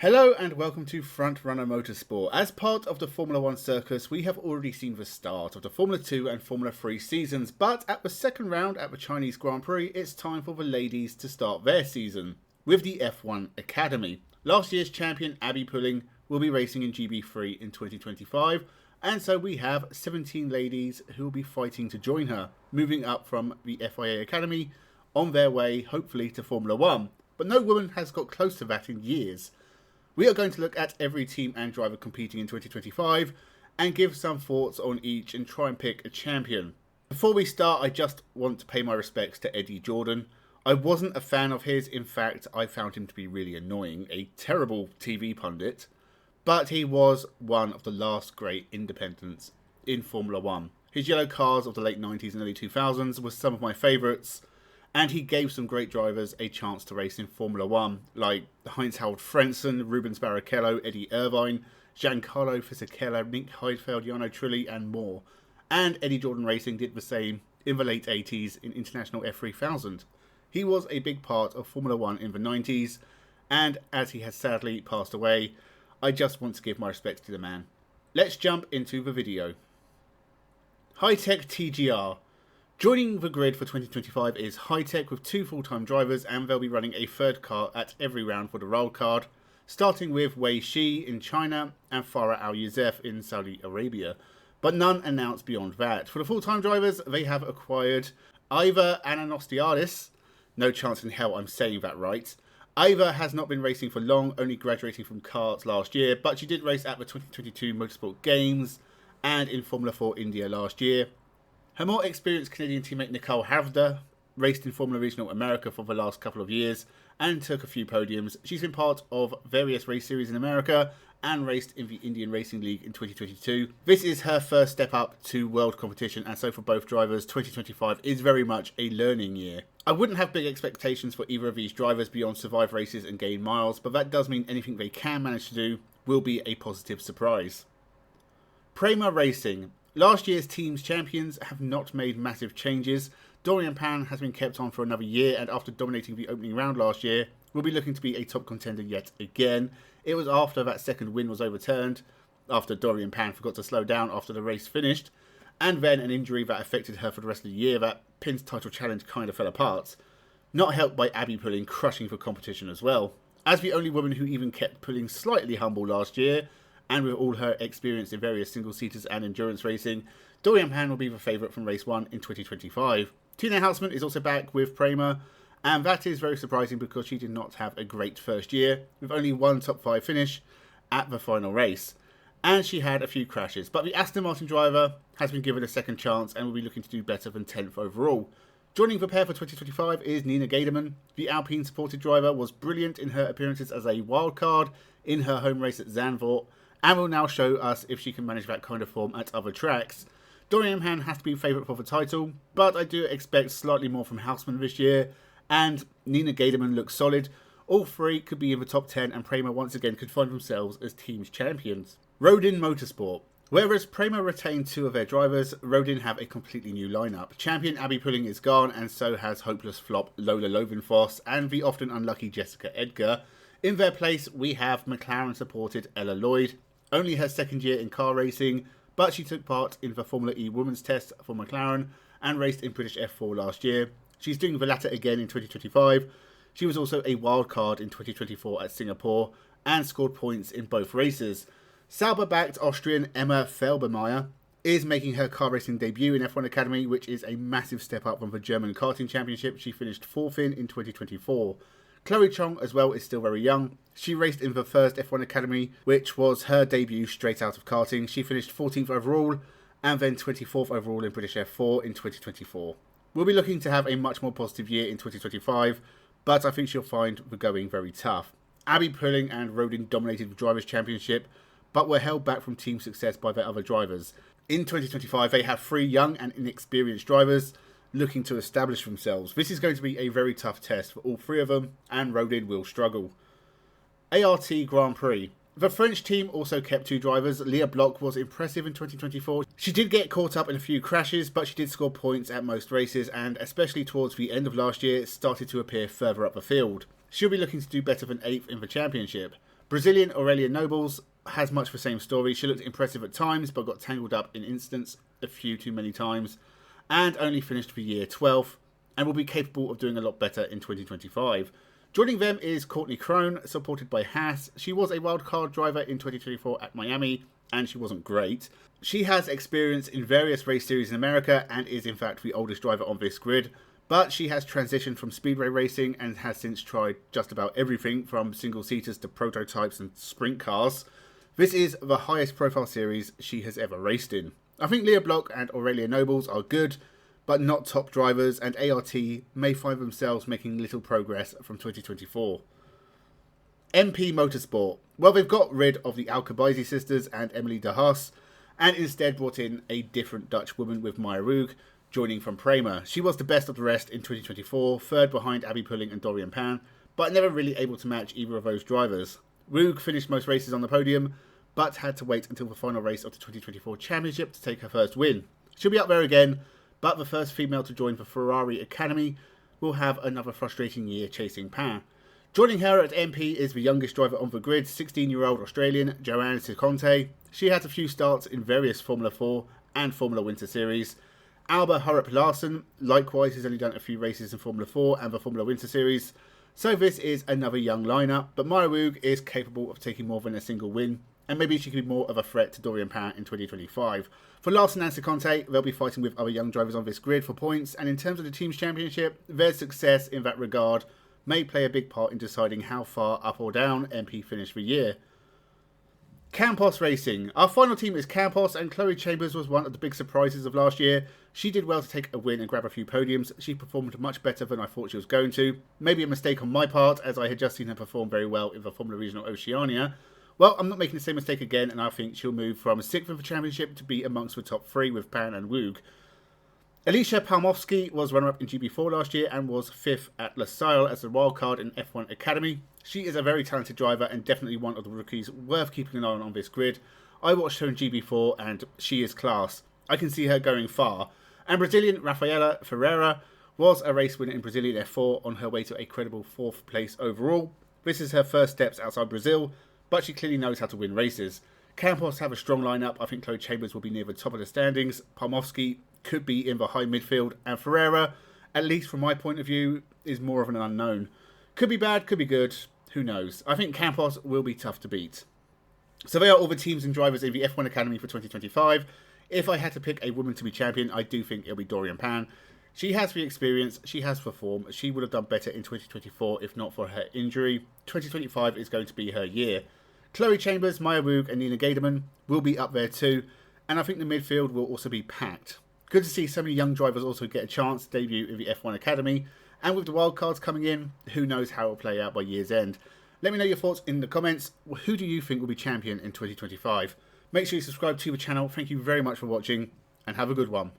Hello and welcome to Front Runner Motorsport. As part of the Formula 1 circus, we have already seen the start of the Formula 2 and Formula 3 seasons, but at the second round at the Chinese Grand Prix, it's time for the ladies to start their season with the F1 Academy. Last year's champion Abby Pulling will be racing in GB3 in 2025, and so we have 17 ladies who will be fighting to join her, moving up from the FIA Academy on their way, hopefully, to Formula 1. But no woman has got close to that in years. We are going to look at every team and driver competing in 2025 and give some thoughts on each and try and pick a champion. Before we start, I just want to pay my respects to Eddie Jordan. I wasn't a fan of his. In fact, I found him to be really annoying, a terrible TV pundit, but he was one of the last great independents in Formula 1. His yellow cars of the late 90s and early 2000s were some of my favourites, and he gave some great drivers a chance to race in Formula 1, like Heinz-Harald Frentzen, Rubens Barrichello, Eddie Irvine, Giancarlo Fisichella, Nick Heidfeld, Jarno Trulli, and more. And Eddie Jordan Racing did the same in the late 80s in International F3000. He was a big part of Formula 1 in the 90s, and as he has sadly passed away, I just want to give my respects to the man. Let's jump into the video. High-Tech TGR. Joining the grid for 2025 is High-Tech with 2 full-time drivers, and they'll be running a third car at every round for the wild card, starting with Wei Shi in China and Farah Al-Yousef in Saudi Arabia, but none announced beyond that. For the full-time drivers, they have acquired Iva Ananostiadis. No chance in hell I'm saying that right. Iva has not been racing for long, only graduating from karts last year, but she did race at the 2022 Motorsport Games and in Formula 4 India last year. Her more experienced Canadian teammate Nicole Havda raced in Formula Regional America for the last couple of years and took a few podiums. She's been part of various race series in America and raced in the Indian Racing League in 2022. This is her first step up to world competition, and so for both drivers, 2025 is very much a learning year. I wouldn't have big expectations for either of these drivers beyond survive races and gain miles, but that does mean anything they can manage to do will be a positive surprise. Prema Racing. Last year's team's champions have not made massive changes. Dorian Pan has been kept on for another year, and after dominating the opening round last year, will be looking to be a top contender yet again. It was after that second win was overturned, after Dorian Pan forgot to slow down after the race finished, and then an injury that affected her for the rest of the year, that Pin's title challenge kind of fell apart. Not helped by Abby Pulling crushing for competition as well. As the only woman who even kept Pulling slightly humble last year, and with all her experience in various single-seaters and endurance racing, Dorian Pan will be the favourite from race 1 in 2025. Tina Houseman is also back with Prema, and that is very surprising because she did not have a great first year, with only one top 5 finish at the final race. And she had a few crashes, but the Aston Martin driver has been given a second chance and will be looking to do better than 10th overall. Joining the pair for 2025 is Nina Gaderman. The Alpine supported driver was brilliant in her appearances as a wildcard in her home race at Zandvoort, and will now show us if she can manage that kind of form at other tracks. Dorian Pan has to be favourite for the title, but I do expect slightly more from Houseman this year, and Nina Gaderman looks solid. All three could be in the top 10, and Prema once again could find themselves as team's champions. Rodin Motorsport. Whereas Prema retained 2 of their drivers, Rodin have a completely new lineup. Champion Abby Pulling is gone, and so has hopeless flop Lola Lovenfoss and the often unlucky Jessica Edgar. In their place, we have McLaren-supported Ella Lloyd. Only her second year in car racing, but she took part in the Formula E Women's Test for McLaren and raced in British F4 last year. She's doing the latter again in 2025. She was also a wildcard in 2024 at Singapore and scored points in both races. Sauber-backed Austrian Emma Felbermeier is making her car racing debut in F1 Academy, which is a massive step up from the German karting championship she finished 4th in 2024. Chloe Chong as well is still very young. She raced in the first F1 Academy, which was her debut straight out of karting. She finished 14th overall and then 24th overall in British F4 in 2024. We'll be looking to have a much more positive year in 2025, but I think she'll find the going very tough. Abby Pulling and Rodin dominated the Drivers' Championship, but were held back from team success by their other drivers. In 2025, they have 3 young and inexperienced drivers looking to establish themselves. This is going to be a very tough test for all 3 of them, and Rodin will struggle. ART Grand Prix. The French team also kept 2 drivers. Leah Bloch was impressive in 2024. She did get caught up in a few crashes, but she did score points at most races, and especially towards the end of last year, started to appear further up the field. She'll be looking to do better than 8th in the championship. Brazilian Aurelia Nobles has much the same story. She looked impressive at times, but got tangled up in incidents a few too many times, and only finished for year 12, and will be capable of doing a lot better in 2025. Joining them is Courtney Crone, supported by Haas. She was a wildcard driver in 2024 at Miami, and she wasn't great. She has experience in various race series in America, and is in fact the oldest driver on this grid, but she has transitioned from speedway racing and has since tried just about everything from single-seaters to prototypes and sprint cars. This is the highest profile series she has ever raced in. I think Leah Block and Aurelia Nobles are good, but not top drivers, and ART may find themselves making little progress from 2024. MP Motorsport. Well, they've got rid of the Alcabaisi sisters and Emily de Haas, and instead brought in a different Dutch woman with Maya Roog, joining from Prema. She was the best of the rest in 2024, third behind Abby Pulling and Dorian Pan, but never really able to match either of those drivers. Roog finished most races on the podium, but had to wait until the final race of the 2024 championship to take her first win. She'll be up there again, but the first female to join the Ferrari Academy will have another frustrating year chasing Pan. Joining her at MP is the youngest driver on the grid, 16-year-old Australian Joanne Ciconte. She has a few starts in various Formula 4 and Formula Winter Series. Alba Hurup Larsen likewise has only done a few races in Formula 4 and the Formula Winter Series, so this is another young lineup, but Maya Roog is capable of taking more than a single win, and maybe she could be more of a threat to Dorian Pan in 2025. For Larsen and Ciconte, they'll be fighting with other young drivers on this grid for points, and in terms of the team's championship, their success in that regard may play a big part in deciding how far up or down MP finish the year. Campos Racing. Our final team is Campos, and Chloe Chambers was one of the big surprises of last year. She did well to take a win and grab a few podiums. She performed much better than I thought she was going to. Maybe a mistake on my part, as I had just seen her perform very well in the Formula Regional Oceania. Well, I'm not making the same mistake again, and I think she'll move from 6th in the championship to be amongst the top 3 with Pan and Roog. Alicia Palmovsky was runner-up in GB4 last year and was 5th at Losail as a wildcard in F1 Academy. She is a very talented driver and definitely one of the rookies worth keeping an eye on this grid. I watched her in GB4 and she is class. I can see her going far. And Brazilian Rafaela Ferreira was a race winner in Brazilian F4 on her way to a credible 4th place overall. This is her first steps outside Brazil, but she clearly knows how to win races. Campos have a strong lineup. I think Chloe Chambers will be near the top of the standings. Palmovsky could be in the high midfield, and Ferreira, at least from my point of view, is more of an unknown. Could be bad, could be good, who knows. I think Campos will be tough to beat. So they are all the teams and drivers in the F1 Academy for 2025. If I had to pick a woman to be champion, I do think it'll be Dorian Pan. She has the experience, she has the form, she would have done better in 2024 if not for her injury. 2025 is going to be her year. Chloe Chambers, Maya Roog and Nina Gaderman will be up there too, and I think the midfield will also be packed. Good to see so many young drivers also get a chance to debut in the F1 Academy, and with the wildcards coming in, who knows how it will play out by year's end. Let me know your thoughts in the comments. Who do you think will be champion in 2025? Make sure you subscribe to the channel. Thank you very much for watching, and have a good one.